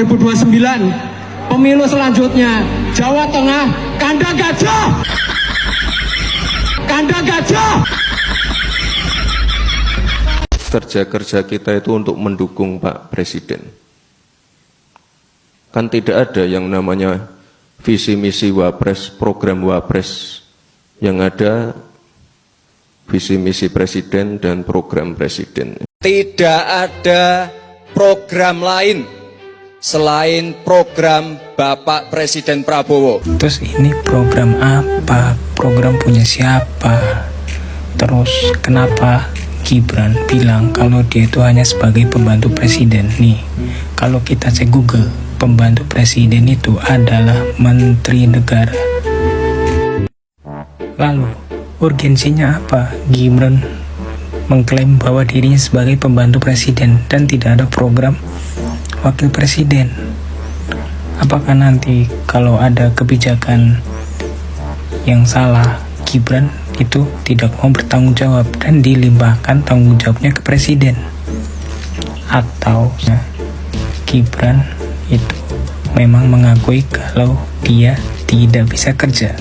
2029. Pemilu selanjutnya Jawa Tengah kandang gajah. Kandang gajah. Kerja-kerja kita itu untuk mendukung Pak Presiden. Kan tidak ada yang namanya visi misi Wapres, program Wapres. Yang ada visi misi Presiden dan program Presiden. Tidak ada program lain selain program Bapak Presiden Prabowo. Terus ini program apa? Program punya siapa? Terus kenapa Gibran bilang kalau dia itu hanya sebagai pembantu presiden? Nih, kalau kita cek Google, pembantu presiden itu adalah menteri negara. Lalu, urgensinya apa? Gibran mengklaim bahwa dirinya sebagai pembantu presiden dan tidak ada program wakil presiden. Apakah nanti kalau ada kebijakan yang salah, Gibran itu tidak mau bertanggung jawab dan dilimpahkan tanggung jawabnya ke presiden? Atau Gibran itu memang mengakui kalau dia tidak bisa kerja?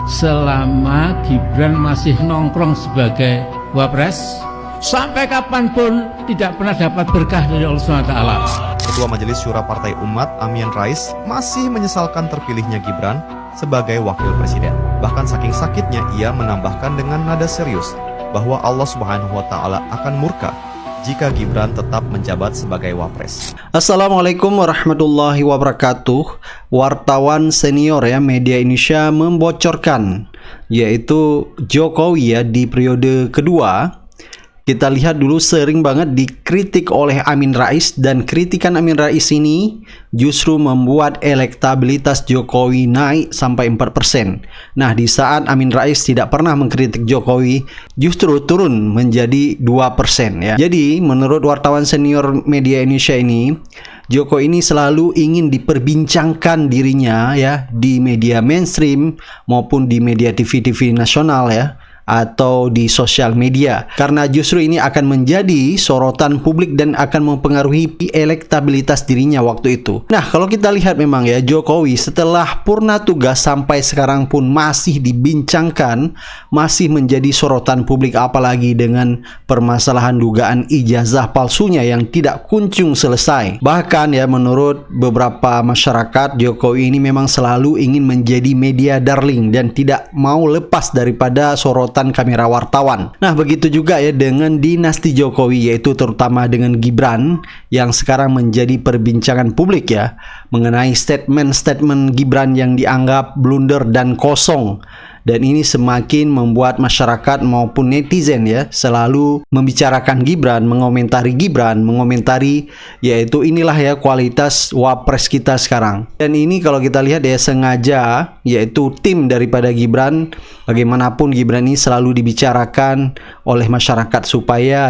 Selama Gibran masih nongkrong sebagai Wapres, sampai kapanpun tidak pernah dapat berkah dari Allah SWT. Ketua Majelis Syura Partai Umat, Amin Rais, masih menyesalkan terpilihnya Gibran sebagai wakil presiden. Bahkan saking sakitnya ia menambahkan dengan nada serius bahwa Allah Subhanahu wa Ta'ala akan murka jika Gibran tetap menjabat sebagai Wapres. Assalamualaikum warahmatullahi wabarakatuh. Wartawan senior media Indonesia membocorkan, yaitu Jokowi di periode kedua. Kita lihat dulu, sering banget dikritik oleh Amin Rais, dan kritikan Amin Rais ini justru membuat elektabilitas Jokowi naik sampai 4%. Nah, di saat Amin Rais tidak pernah mengkritik Jokowi, justru turun menjadi 2% ya. Jadi, menurut wartawan senior media Indonesia ini, Jokowi ini selalu ingin diperbincangkan dirinya di media mainstream maupun di media TV-TV nasional atau di sosial media, karena justru ini akan menjadi sorotan publik dan akan mempengaruhi elektabilitas dirinya waktu itu. Nah, kalau kita lihat memang Jokowi setelah purna tugas sampai sekarang pun masih dibincangkan, masih menjadi sorotan publik, apalagi dengan permasalahan dugaan ijazah palsunya yang tidak kunjung selesai. Bahkan menurut beberapa masyarakat, Jokowi ini memang selalu ingin menjadi media darling dan tidak mau lepas daripada sorotan kamera wartawan. Nah, begitu juga dengan dinasti Jokowi, yaitu terutama dengan Gibran yang sekarang menjadi perbincangan publik mengenai statement-statement Gibran yang dianggap blunder dan kosong. Dan ini semakin membuat masyarakat maupun netizen selalu membicarakan Gibran, mengomentari yaitu inilah kualitas Wapres kita sekarang. Dan ini kalau kita lihat sengaja, yaitu tim daripada Gibran, bagaimanapun Gibran ini selalu dibicarakan oleh masyarakat supaya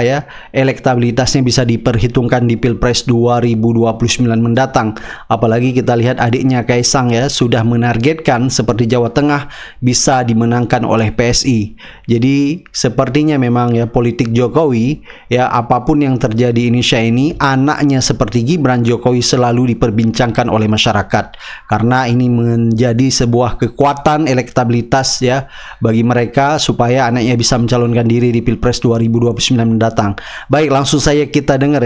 elektabilitasnya bisa diperhitungkan di Pilpres 2029 mendatang. Apalagi kita lihat adiknya Kaisang sudah menargetkan seperti Jawa Tengah bisa dimenangkan oleh PSI. Jadi sepertinya memang politik Jokowi apapun yang terjadi di Indonesia ini, anaknya seperti Gibran, Jokowi selalu diperbincangkan oleh masyarakat karena ini menjadi sebuah kekuatan elektabilitas bagi mereka supaya anaknya bisa mencalonkan diri di Pilpres 2029 mendatang. Baik, langsung saja kita dengar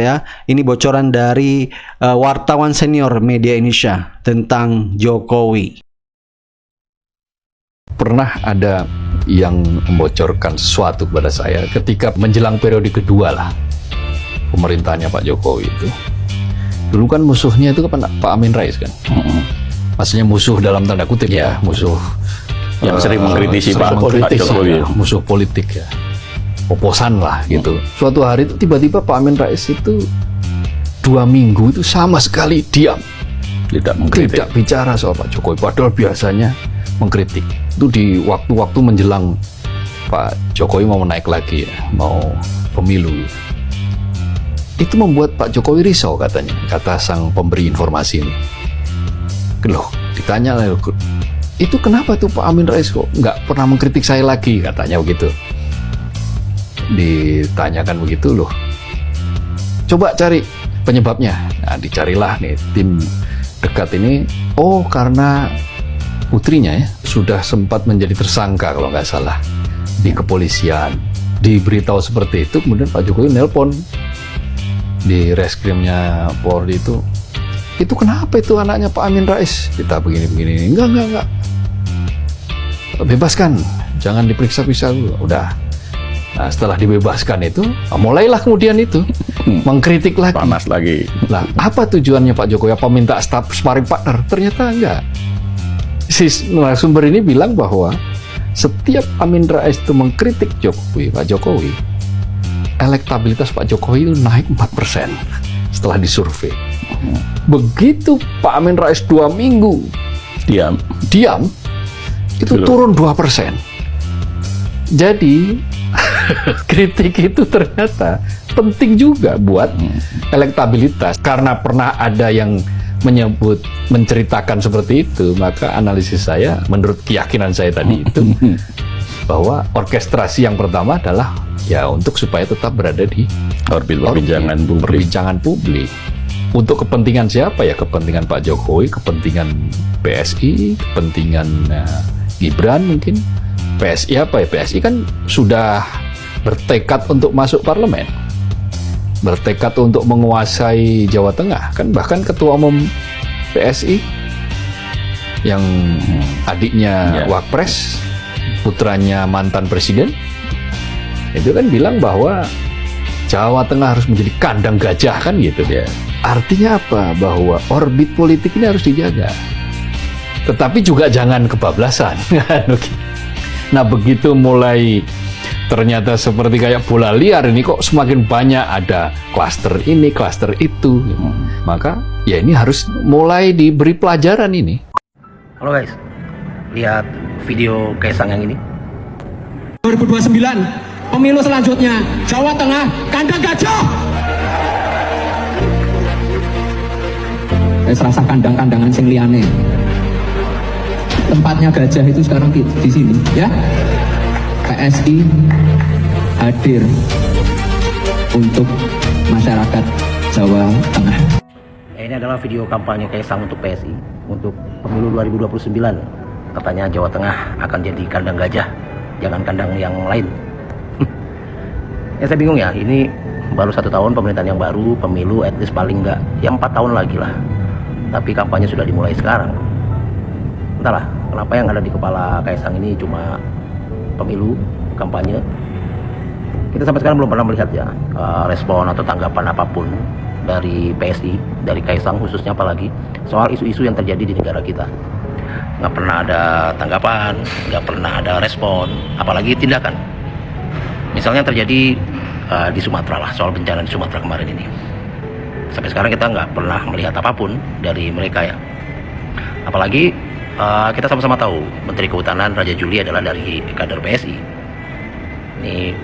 ini bocoran dari wartawan senior media Indonesia tentang Jokowi. Pernah ada yang membocorkan sesuatu kepada saya ketika menjelang periode kedua pemerintahnya Pak Jokowi itu. Dulu kan musuhnya itu Pak Amin Rais kan. Maksudnya musuh dalam tanda kutip musuh yang sering mengkritisi Pak Jokowi, musuh politik oposan gitu. Suatu hari itu tiba-tiba Pak Amin Rais itu 2 minggu itu sama sekali diam, tidak bicara soal Pak Jokowi, padahal biasanya mengkritik. Itu di waktu-waktu menjelang Pak Jokowi mau naik lagi mau pemilu. Itu membuat Pak Jokowi risau katanya, kata sang pemberi informasi ini. Loh, ditanya itu kenapa tuh Pak Amin Rais kok nggak pernah mengkritik saya lagi, katanya begitu. Ditanyakan begitu, loh coba cari penyebabnya. Nah, dicarilah nih tim dekat ini. Oh, karena putrinya ya sudah sempat menjadi tersangka kalau nggak salah di kepolisian. Diberitahu seperti itu, kemudian Pak Jokowi nelpon di reskrimnya Polri itu kenapa itu anaknya Pak Amin Rais? Kita begini-begini. Enggak. Bebaskan, jangan diperiksa-periksa dulu. Udah. Nah, setelah dibebaskan itu, mulailah kemudian itu mengkritik lagi. Panas lagi. Lah, apa tujuannya Pak Jokowi? Apa minta staf sparring partner? Ternyata enggak. Si narasumber ini bilang bahwa setiap Amin Rais itu mengkritik Pak Jokowi, elektabilitas Pak Jokowi itu naik 4% setelah disurvei. Begitu Pak Amin Rais 2 minggu diam, itu turun 2%. Jadi kritik itu ternyata penting juga buat elektabilitas. Karena pernah ada yang menceritakan seperti itu, maka analisis saya, menurut keyakinan saya tadi itu, bahwa orkestrasi yang pertama adalah ya untuk supaya tetap berada di orbit perbincangan publik. Untuk kepentingan siapa ya? Kepentingan Pak Jokowi, kepentingan PSI, kepentingan Gibran mungkin. PSI apa ya? PSI kan sudah bertekad untuk masuk parlemen, bertekad untuk menguasai Jawa Tengah, kan bahkan ketua umum PSI yang adiknya Wapres, putranya mantan presiden, itu kan bilang bahwa Jawa Tengah harus menjadi kandang gajah kan gitu ya. Artinya apa? Bahwa orbit politik ini harus dijaga, tetapi juga jangan kebablasan. Nah, begitu mulai ternyata seperti kayak bola liar ini kok semakin banyak ada klaster ini, klaster itu. Maka ya ini harus mulai diberi pelajaran ini. Halo guys, lihat video Kaisang yang ini. 2029, pemilu selanjutnya Jawa Tengah kandang gajah. Serasa kandang-kandangan sing liyane. Tempatnya gajah itu sekarang di sini, ya. PSI hadir untuk masyarakat Jawa Tengah. Ini adalah video kampanye Kaisang untuk PSI untuk pemilu 2029. Katanya Jawa Tengah akan jadi kandang gajah, jangan kandang yang lain. Ya saya bingung ya, ini baru 1 tahun pemerintahan yang baru, pemilu at least paling enggak ya 4 tahun lagi lah. Tapi kampanye sudah dimulai sekarang. Entahlah, kenapa yang ada di kepala Kaisang ini cuma pemilu, kampanye. Kita sampai sekarang belum pernah melihat ya respon atau tanggapan apapun dari PSI, dari Kaisang khususnya apalagi soal isu-isu yang terjadi di negara kita. Nggak pernah ada tanggapan, nggak pernah ada respon, apalagi tindakan. Misalnya terjadi di Sumatera lah, soal bencana di Sumatera kemarin ini. Sampai sekarang kita nggak pernah melihat apapun dari mereka ya. Apalagi kita sama-sama tahu Menteri Kehutanan Raja Juli adalah dari kader PSI. Ini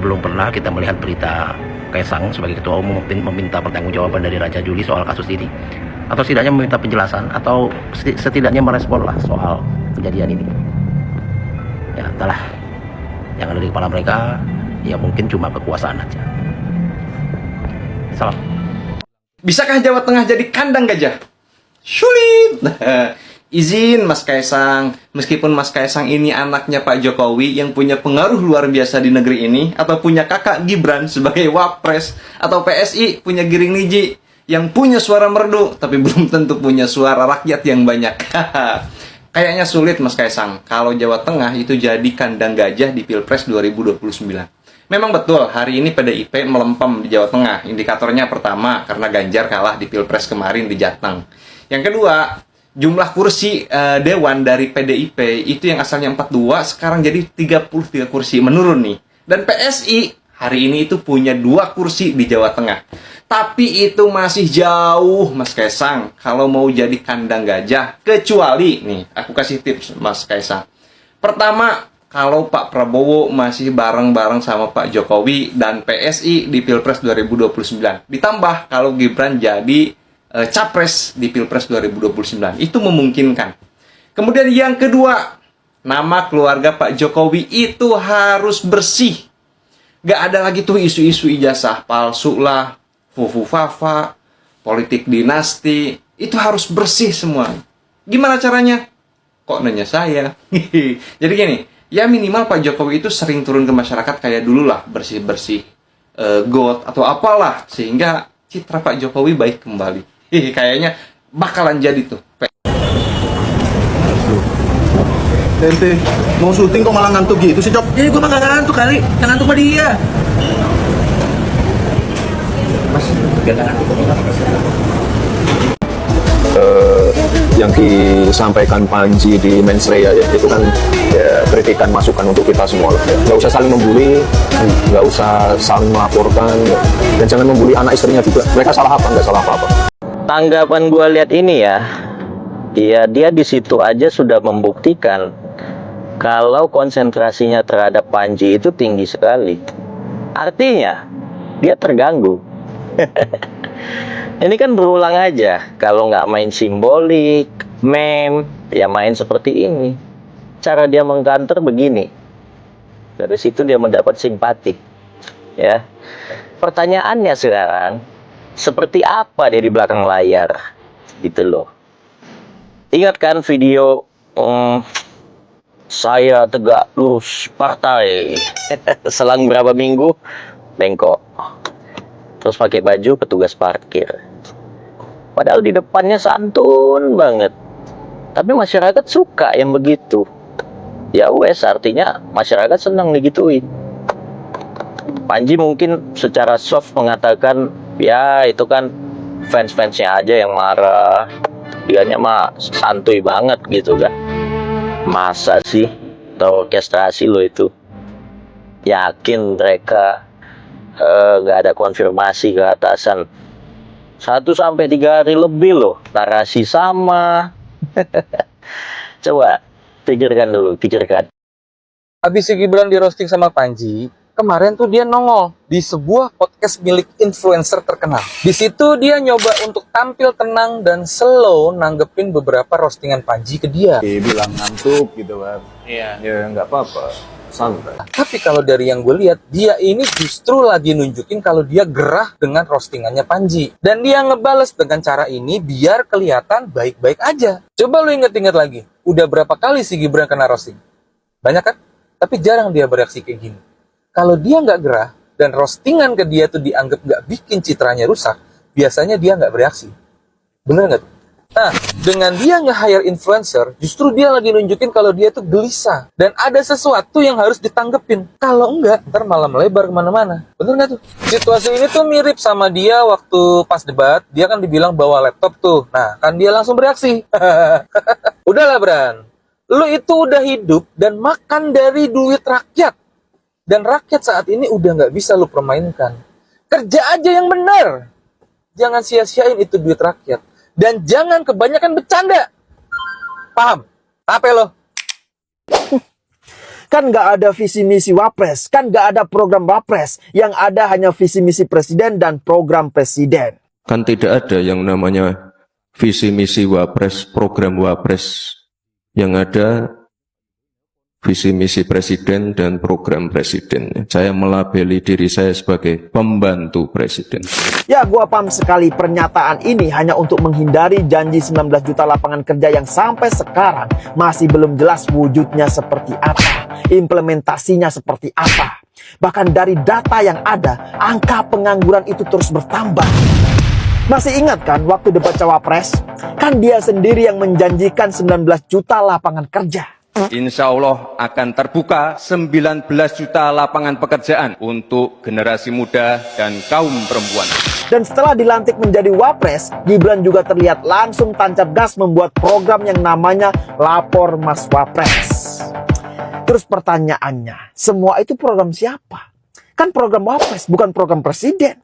belum pernah kita melihat berita Kaisang sebagai ketua umum meminta pertanggungjawaban dari Raja Juli soal kasus ini, atau setidaknya meminta penjelasan atau setidaknya merespon lah soal kejadian ini. Ya entahlah, yang ada di kepala mereka ya mungkin cuma kekuasaan aja. Salam. Bisakah Jawa Tengah jadi kandang gajah? Sulit. Izin Mas Kaisang, meskipun Mas Kaisang ini anaknya Pak Jokowi yang punya pengaruh luar biasa di negeri ini, atau punya kakak Gibran sebagai Wapres, atau PSI punya Giring Niji yang punya suara merdu, tapi belum tentu punya suara rakyat yang banyak. Kayaknya sulit Mas Kaisang kalau Jawa Tengah itu jadi kandang gajah di Pilpres 2029. Memang betul, hari ini PDIP melempem di Jawa Tengah. Indikatornya pertama, karena Ganjar kalah di Pilpres kemarin di Jateng. Yang kedua, jumlah kursi dewan dari PDIP itu yang asalnya 42, sekarang jadi 33 kursi, menurun nih. Dan PSI hari ini itu punya 2 kursi di Jawa Tengah. Tapi itu masih jauh Mas Kaisang kalau mau jadi kandang gajah. Kecuali, nih aku kasih tips Mas Kaisang. Pertama, kalau Pak Prabowo masih bareng-bareng sama Pak Jokowi dan PSI di Pilpres 2029. Ditambah kalau Gibran jadi capres di Pilpres 2029. Itu memungkinkan. Kemudian yang kedua, nama keluarga Pak Jokowi itu harus bersih. Gak ada lagi tuh isu-isu ijazah palsu lah, fufu-fafa, politik dinasti, itu harus bersih semua. Gimana caranya? Kok nanya saya? Jadi gini, ya minimal Pak Jokowi itu sering turun ke masyarakat kayak dulu lah, bersih-bersih got atau apalah, sehingga citra Pak Jokowi baik kembali. Kayaknya bakalan jadi tuh. Ente mau syuting kok malah ngantuk gitu sih, Cok? Jadi gue mah gak ngantuk kali, yang ngantuk mah dia. Mas, biar gak ngantuk Yang disampaikan Panji di Mensreya ya, itu kan ya, kritikan masukan untuk kita semua lah. Ya. Nggak usah saling membuli, nggak usah saling melaporkan, ya. Dan jangan membuli anak istrinya juga. Mereka salah apa? Nggak salah apa-apa. Tanggapan gue lihat ini ya, dia di situ aja sudah membuktikan kalau konsentrasinya terhadap Panji itu tinggi sekali. Artinya dia terganggu. Ini kan berulang aja. Kalau nggak main simbolik, meme, ya main seperti ini. Cara dia mengkanter begini. Dari situ dia mendapat simpatik. Ya. Pertanyaannya sekarang, seperti apa dia di belakang layar? Gitu loh. Ingat kan video saya tegak lurus partai. Selang berapa minggu bengkok. Terus pakai baju petugas parkir. Padahal di depannya santun banget. Tapi masyarakat suka yang begitu. Ya wes, artinya masyarakat senang digituin. Panji mungkin secara soft mengatakan, ya itu kan fans-fansnya aja yang marah. Dianya mah santuy banget gitu kan. Masa sih terorkestrasi lo itu? Yakin mereka nggak ada konfirmasi ke atasan 1-3 hari lebih loh, narasi sama. Coba pikirkan dulu, pikirkan. Habis si Gibran di roasting sama Panji, kemarin tuh dia nongol di sebuah podcast milik influencer terkenal. Di situ dia nyoba untuk tampil tenang dan slow nanggepin beberapa roastingan Panji ke dia. Bilang ngantuk gitu kan. Iya. Ya nggak apa-apa. Santai. Tapi kalau dari yang gue lihat, dia ini justru lagi nunjukin kalau dia gerah dengan roastingannya Panji. Dan dia ngebales dengan cara ini biar kelihatan baik-baik aja. Coba lu inget-inget lagi, udah berapa kali si Gibran kena roasting? Banyak kan? Tapi jarang dia bereaksi kayak gini. Kalau dia nggak gerah, dan roastingan ke dia tuh dianggap nggak bikin citranya rusak, biasanya dia nggak bereaksi. Bener nggak? Nah, dengan dia nge-hire influencer, justru dia lagi nunjukin kalau dia tuh gelisah. Dan ada sesuatu yang harus ditanggepin. Kalau enggak, ntar malah melebar kemana-mana. Bener nggak tuh? Situasi ini tuh mirip sama dia waktu pas debat. Dia kan dibilang bawa laptop tuh. Nah, kan dia langsung bereaksi. Udahlah, Bran. Lu itu udah hidup dan makan dari duit rakyat. Dan rakyat saat ini udah nggak bisa lu permainkan. Kerja aja yang benar. Jangan sia-siain itu duit rakyat. Dan jangan kebanyakan bercanda. Paham? Apa lo? Kan nggak ada visi misi Wapres. Kan nggak ada program Wapres. Yang ada hanya visi misi presiden dan program presiden. Kan tidak ada yang namanya visi misi Wapres, program Wapres. Yang ada visi misi presiden dan program presiden. Saya melabeli diri saya sebagai pembantu presiden. Ya, gua paham sekali pernyataan ini hanya untuk menghindari janji 19 juta lapangan kerja yang sampai sekarang masih belum jelas wujudnya seperti apa, implementasinya seperti apa. Bahkan dari data yang ada, angka pengangguran itu terus bertambah. Masih ingat kan waktu debat Cawapres? Kan dia sendiri yang menjanjikan 19 juta lapangan kerja. Insya Allah akan terbuka 19 juta lapangan pekerjaan untuk generasi muda dan kaum perempuan. Dan setelah dilantik menjadi Wapres, Gibran juga terlihat langsung tancap gas membuat program yang namanya Lapor Mas Wapres. Terus pertanyaannya, semua itu program siapa? Kan program Wapres, bukan program presiden.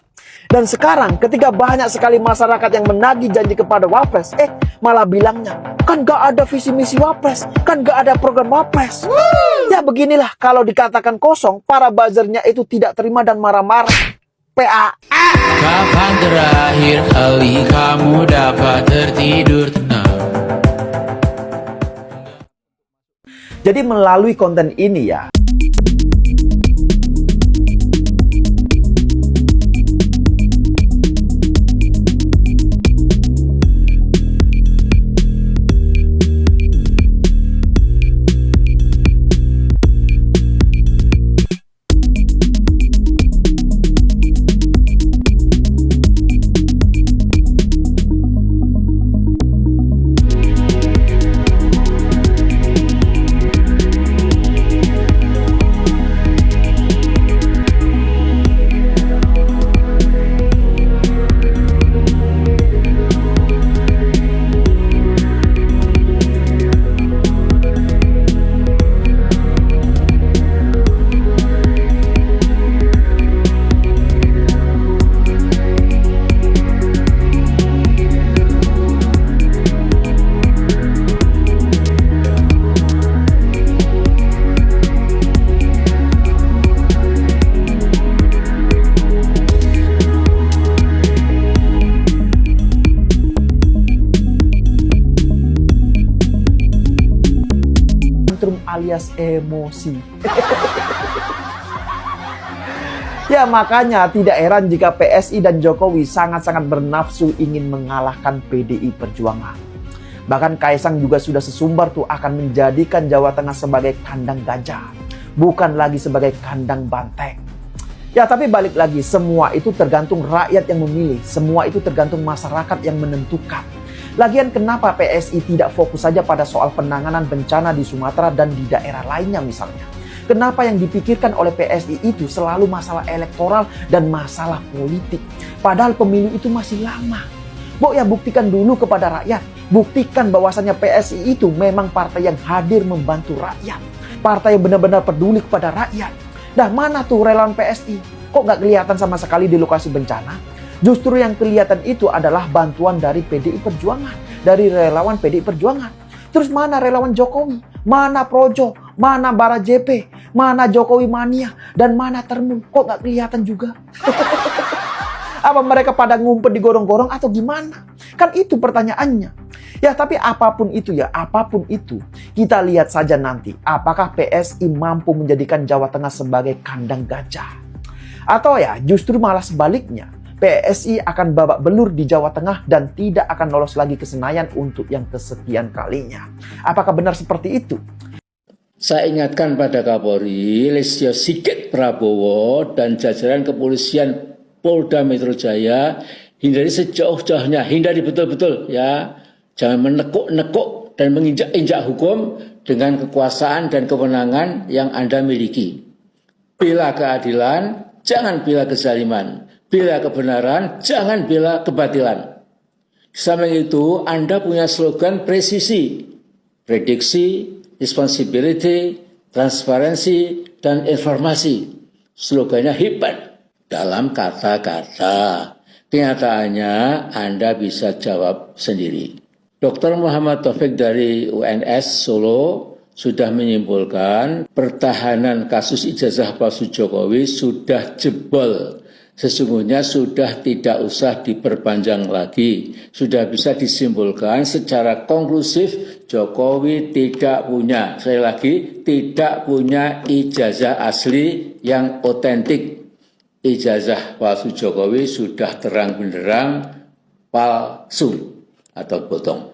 Dan sekarang ketika banyak sekali masyarakat yang menagih janji kepada Wapres, malah bilangnya, kan gak ada visi misi Wapres, kan gak ada program Wapres. Ya beginilah kalau dikatakan kosong, para buzzernya itu tidak terima dan marah-marah. PA. Kapan terakhir kali kamu dapat tertidur tenang? Jadi melalui konten ini ya, alias emosi. Ya makanya tidak heran jika PSI dan Jokowi sangat-sangat bernafsu ingin mengalahkan PDI Perjuangan. Bahkan Kaisang juga sudah sesumbar tuh akan menjadikan Jawa Tengah sebagai kandang gajah, bukan lagi sebagai kandang banteng. Ya tapi balik lagi, semua itu tergantung rakyat yang memilih, semua itu tergantung masyarakat yang menentukan. Lagian kenapa PSI tidak fokus saja pada soal penanganan bencana di Sumatera dan di daerah lainnya misalnya? Kenapa yang dipikirkan oleh PSI itu selalu masalah elektoral dan masalah politik? Padahal pemilu itu masih lama. Bok ya buktikan dulu kepada rakyat. Buktikan bahwasannya PSI itu memang partai yang hadir membantu rakyat. Partai yang benar-benar peduli kepada rakyat. Dah mana tuh relawan PSI? Kok nggak kelihatan sama sekali di lokasi bencana? Justru yang kelihatan itu adalah bantuan dari PDI Perjuangan. Dari relawan PDI Perjuangan. Terus mana relawan Jokowi? Mana Projo? Mana Bara JP? Mana Jokowi Mania? Dan mana Termun? Kok nggak kelihatan juga? Apa mereka pada ngumpet di gorong-gorong atau gimana? Kan itu pertanyaannya. Ya tapi apapun itu ya, apapun itu. Kita lihat saja nanti. Apakah PSI mampu menjadikan Jawa Tengah sebagai kandang gajah? Atau ya justru malah sebaliknya. PSI akan babak belur di Jawa Tengah dan tidak akan lolos lagi ke Senayan untuk yang kesekian kalinya. Apakah benar seperti itu? Saya ingatkan pada Kapolri Listio Sigit Prabowo dan jajaran kepolisian Polda Metro Jaya, hindari sejauh-jauhnya, hindari betul-betul ya, jangan menekuk-nekuk dan menginjak-injak hukum dengan kekuasaan dan kewenangan yang Anda miliki. Bela keadilan, jangan bela kezaliman. Bela kebenaran, jangan bela kebatilan. Samping itu, Anda punya slogan presisi, prediksi, responsibility, transparansi, dan informasi. Slogannya hebat dalam kata-kata. Kenyataannya, Anda bisa jawab sendiri. Dr. Muhammad Taufik dari UNS Solo sudah menyimpulkan pertahanan kasus ijazah palsu Jokowi sudah jebol. Sesungguhnya sudah tidak usah diperpanjang lagi. Sudah bisa disimpulkan secara konklusif Jokowi tidak punya, sekali lagi, tidak punya ijazah asli yang otentik. Ijazah palsu Jokowi sudah terang benderang palsu atau bodong.